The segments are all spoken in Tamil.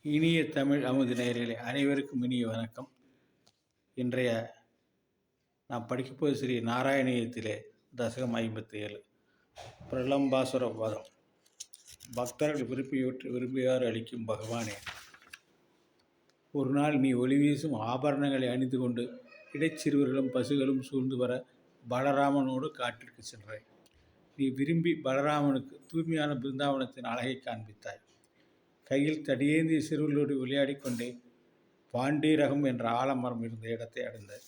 இனிய தமிழ் அமுது நேயர்களே அனைவருக்கும் இனிய வணக்கம். இன்றைய நாம் படிக்கப்போது ஸ்ரீ நாராயணியத்திலே தசகம் 57 பிரலம்பாசுர வதம். பக்தர்கள் விரும்பியார் அளிக்கும் பகவானே, ஒரு நாள் நீ ஒளி வீசும் ஆபரணங்களை அணிந்து கொண்டு இடைச்சிறுவர்களும் பசுகளும் சூழ்ந்து வர பலராமனோடு காட்டிற்கு சென்றாய். நீ விரும்பி பலராமனுக்கு தூய்மையான பிருந்தாவனத்தின் அழகை காண்பித்தாய். கையில் தடியேந்திய சிறுவர்களோடு விளையாடி கொண்டே பாண்டீரகம் என்ற ஆலமரம் இருந்த இடத்தை அடைந்தார்.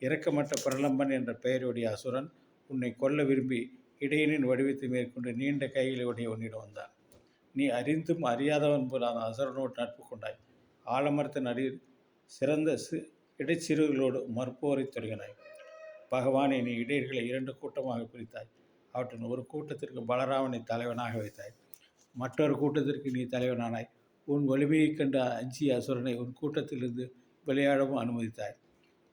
இரக்கமற்ற பிரலம்பன் என்ற பெயருடைய அசுரன் உன்னை கொல்ல விரும்பி இடையனின் வடிவத்தை மேற்கொண்டு நீண்ட கையிலுடைய உன்னிடம் வந்தான். நீ அறிந்தும் அறியாதவன் போல் அந்த அசுரனோடு நட்பு கொண்டாய். ஆலமரத்தின் அடியில் சிறந்த இடைச்சிறுவர்களோடு மறுப்போரை தொடங்கினாய். பகவானை நீ இடையர்களை 2 கூட்டமாக பிரித்தாய். அவற்றின் ஒரு கூட்டத்திற்கு பலராமனை தலைவனாக வைத்தாய். மற்றொரு கூட்டத்திற்கு நீ தலைவனானாய். உன் வலிமையைக் கண்ட அஞ்சிய அசுரனை உன் கூட்டத்திலிருந்து விளையாடவும் அனுமதித்தாய்.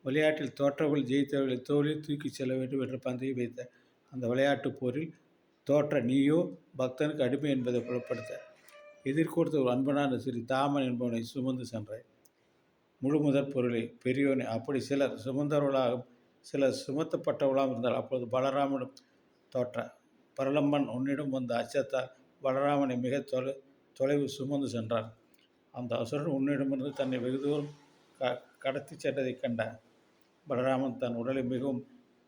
விளையாட்டில் தோற்றவர்கள் ஜெயித்தவர்களை தோளில் தூக்கிச் செல்ல வேண்டும் என்ற பந்தயம் வைத்த அந்த விளையாட்டுப் போரில் தோற்ற நீயோ பக்தனுக்கு அடிமை என்பதை புலப்படுத்த எதிர்கொடுத்த ஒரு அன்பனான ஸ்ரீ தாமன் என்பவனை சுமந்து சென்றாய். முழு முதற் பொருளை பெரியோனை. அப்படி சிலர் சுமந்தவர்களாகவும் சிலர் சுமத்தப்பட்டவர்களாகவும் இருந்தால் அப்பொழுது பலராமனும் தோற்ற பிரலம்பன் உன்னிடம் வந்த அச்சத்தால் பலராமனை மிக தொலைவு சுமந்து சென்றான். அந்த அசுரன் உன்னிடமிருந்து தன்னை வெகு தூரம் கடத்தி சென்றதைக் கண்ட பலராமன் தன் உடலை மிகவும்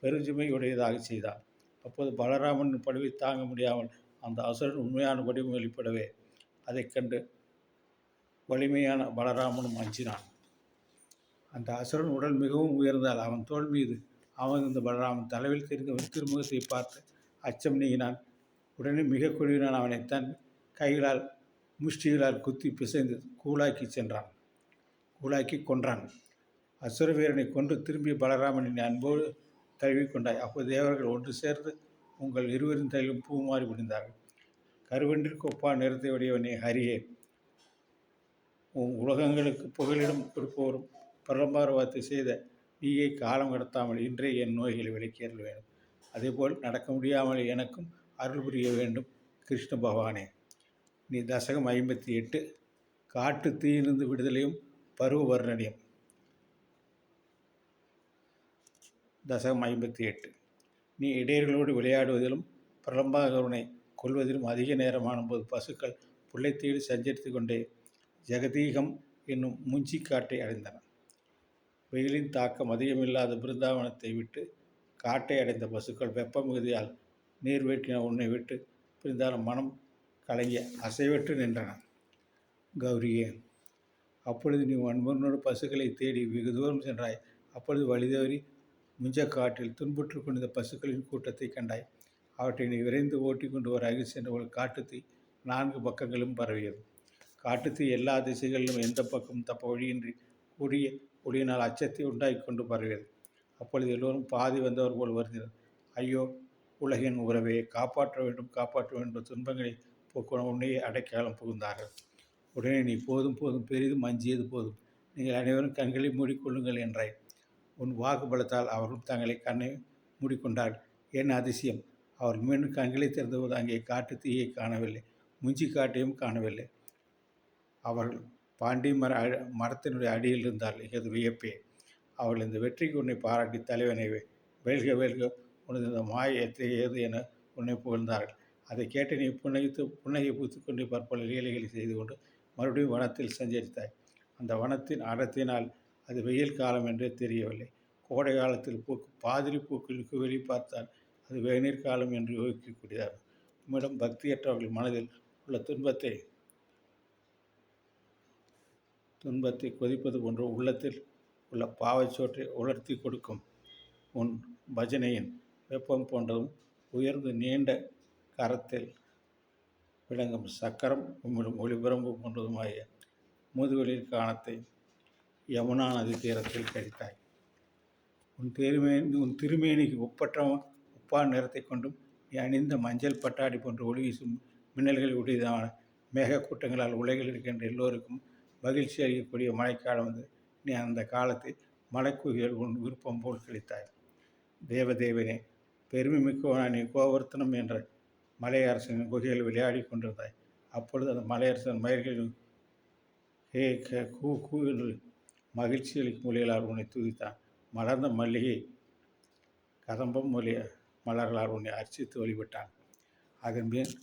பெருஞ்சுமை உடையதாக செய்தான். அப்போது பலராமனின் படுவை தாங்க முடியாமல் அந்த அசுரன் உண்மையான வடிவம் வெளிப்படவே அதைக் கண்டு வலிமையான பலராமனும் அஞ்சினான். அந்த அசுரன் உடல் மிகவும் உயர்ந்தால் அவன் தோள் மீது அமர்ந்த பலராமன் தலைவில் தெரிந்த திருமுகத்தை பார்த்து அச்சம் நீங்கினான். உடனே மிக குழுவினான். அவனை தன் கைகளால் முஷ்டிகளால் குத்தி பிசைந்து கூலாக்கி கொன்றான். அசுர வீரனை கொன்று திரும்பிய பலராமனின் அன்போடு தழுவிக்கொண்டாய். அப்போது தேவர்கள் ஒன்று சேர்ந்து உங்கள் இருவரின் தலையிலும் பூ மாறி விழுந்தார்கள். கருவென்றிற்கு ஒப்பான நிறத்தை உடையவனே ஹரியே, உலகங்களுக்கு புகலிடம் கொடுப்பவரும் பிரலம்பாரவாதத்தை செய்த நீயே காலம் கடத்தாமல் இன்றே என் நோய்களை விலக்கியறல் வேண்டும். அதேபோல் நடக்க முடியாமல் எனக்கும் அருள் புரிய வேண்டும் கிருஷ்ண பகவானே. நீ தசகம் 58 காட்டு தீயிலிருந்து விடுதலையும் பருவ வர்ணனையும். தசகம் 58 நீ இடையர்களோடு விளையாடுவதிலும் பிரலம்பாகவனை கொள்வதிலும் அதிக நேரமான போது பசுக்கள் புல்லை தேடி சஞ்சரித்து கொண்டே ஜெகதீகம் என்னும் முஞ்சி காட்டை அடைந்தன. வெயிலின் தாக்கம் அதிகமில்லாத பிருந்தாவனத்தை விட்டு காட்டை அடைந்த பசுக்கள் வெப்ப மிகுதியால் நீர் வேட்டின உன்னை விட்டு பிரிந்தாலும் மனம் கலங்கிய அசைவற்று நின்றன. கௌரியே, அப்பொழுது நீ அன்பனோடு பசுக்களை தேடி வெகு தூரம் சென்றாய். அப்பொழுது வழிதவறி முஞ்சக்காட்டில் துன்புற்று கொண்ட பசுக்களின் கூட்டத்தை கண்டாய். அவற்றை நீ விரைந்து ஓட்டி கொண்டு வர அருகில் சென்றவள் காட்டுத்தீ 4 பக்கங்களும் பரவியது. காட்டுத்தீ எல்லா திசைகளிலும் எந்த பக்கமும் தப்ப வழியின்றி கூடிய ஒளியினால் அச்சத்தை உண்டாக்கி கொண்டு பரவியது. அப்பொழுது எல்லோரும் பாதி வந்தவர் போல் வருந்தினர். ஐயோ உலகின் உறவே, காப்பாற்ற வேண்டும் துன்பங்களை போக்குவன உன்னையே அடைக்காலம் புகுந்தார்கள். உடனே நீ போதும் பெரிதும் அஞ்சியது போதும், நீங்கள் அனைவரும் கண்களை மூடிக்கொள்ளுங்கள் என்றாய். உன் வாக்கு பலத்தால் அவர்களும் தங்களை கண்ணை மூடிக்கொண்டார்கள். என் அதிசயம், அவர்கள் மீண்டும் கண்களை திறந்தபோது அங்கே காட்டு தீயை காணவில்லை, முஞ்சி காட்டையும் காணவில்லை. அவர்கள் பாண்டி மரத்தினுடைய அடியில் இருந்தார்கள். இது வியப்பே. அவர்கள் இந்த வெற்றிக்கு உன்னை பாராட்டி தலைவனை வெல்க உனது இந்த மாயை எத்தகையது என உன்னை புகழ்ந்தார்கள். அதை கேட்டு நீ புன்னகை பூத்துக்கொண்டு பற்பல லீலைகளை செய்து கொண்டு மறுபடியும் வனத்தில் சஞ்சரித்தாய். அந்த வனத்தின் அடர்த்தினால் அது வெயில் காலம் என்றே தெரியவில்லை. கோடை காலத்தில் பூக்கும் பாதிரி பூக்களுக்கு வெளி பார்த்தால் அது வெந்நீர் காலம் என்று யோகிக்கக்கூடியதாகும். உம்மிடம் பக்தியற்றவர்கள் மனதில் உள்ள துன்பத்தை கொதிப்பது போன்ற உள்ளத்தில் உள்ள பாவச்சோற்றை உலர்த்தி கொடுக்கும் உன் பஜனையின் வெப்பம் போன்றதும் உயர்ந்து நீண்ட கரத்தில் விளங்கும் சக்கரம் உம்மிடம் ஒளிபரம்பு போன்றதுமாகிய முதுவெளிர் காணத்தை யமுனா நதி தீரத்தில் கழித்தாய். உன் திருமேனிக்கு ஒப்பான நிறத்தை கொண்டும் நீ அணிந்த மஞ்சள் பட்டாடி போன்ற ஒளி வீசும் மின்னல்கள் உடையதான மேகக்கூட்டங்களால் உலகில் இருக்கின்ற எல்லோருக்கும் மகிழ்ச்சி அளிக்கக்கூடிய மழைக்காலம் வந்து நீ அந்த காலத்தை மலைக்குகைகள் உன் விருப்பம் போல் கழித்தாய். தேவதேவனே, பெருமை மிக்கவனான நீ கோவர்த்தனம் என்ற மலையரசனின் குகையில் விளையாடி கொண்டிருந்தாய். அப்பொழுது அந்த மலையரசன் மயிர்களின் ஹே கூ கூ என்று மகிழ்ச்சி அளிக்கும் மொழிகளால் உன்னை துதித்தான். மலர்ந்த மல்லிகை கதம்பம் மொழிய மலர்களால் உன்னை அர்ச்சித்து வழிபட்டான். அதன்பின்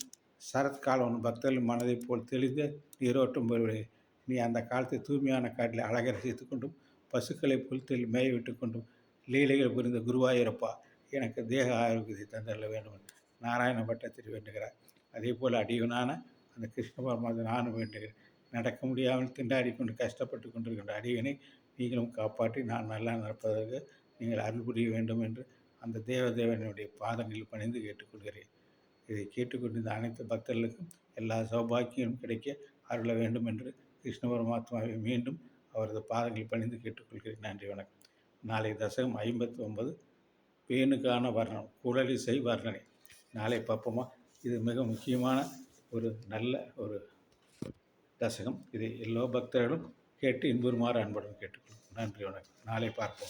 சரத்காலம் உன் பக்தர்கள் மனதைப் போல் தெளிந்த நீரோட்டம் பெறுவதை நீ அந்த காலத்தை தூய்மையான காட்டில் அழகை ரசித்து கொண்டும் பசுக்களைப் புல் மேய விட்டு கொண்டும் லீலைகள் புரிந்த குருவாயூரப்பா எனக்கு தேக ஆரோக்கியத்தை தந்தள்ள வேண்டும் என்று நாராயண பட்டத்தில் வேண்டுகிறார். அதே போல் அடியவனான அந்த கிருஷ்ண பரமாத்மா நானும் வேண்டுகிறேன். நடக்க முடியாமல் திண்டாடி கொண்டு கஷ்டப்பட்டு கொண்டிருக்கின்ற அடியவனை நீங்களும் காப்பாற்றி நான் நல்லா நடப்பதற்கு நீங்கள் அருள் புரிய வேண்டும் என்று அந்த தேவதேவனுடைய பாதங்களில் பணிந்து கேட்டுக்கொள்கிறேன். இதை கேட்டுக்கொண்டிருந்த அனைத்து பக்தர்களுக்கும் எல்லா சௌபாக்கியமும் கிடைக்க அருள வேண்டும் என்று கிருஷ்ண பரமாத்மாவை மீண்டும் அவரது பாதங்களில் பணிந்து கேட்டுக்கொள்கிறேன். நன்றி, வணக்கம். நாளை தசகம் 59 பேணுக்கான வர்ணம், குழலிசை வர்ணனை. நாளை பார்ப்போமா? இது மிக முக்கியமான ஒரு நல்ல ஒரு தசகம். இதை எல்லா பக்தர்களும் கேட்டு இன்புறுமாறு அன்புடன் கேட்டுக்கொள்கிறேன். நன்றி, வணக்கம். நாளை பார்ப்போம்.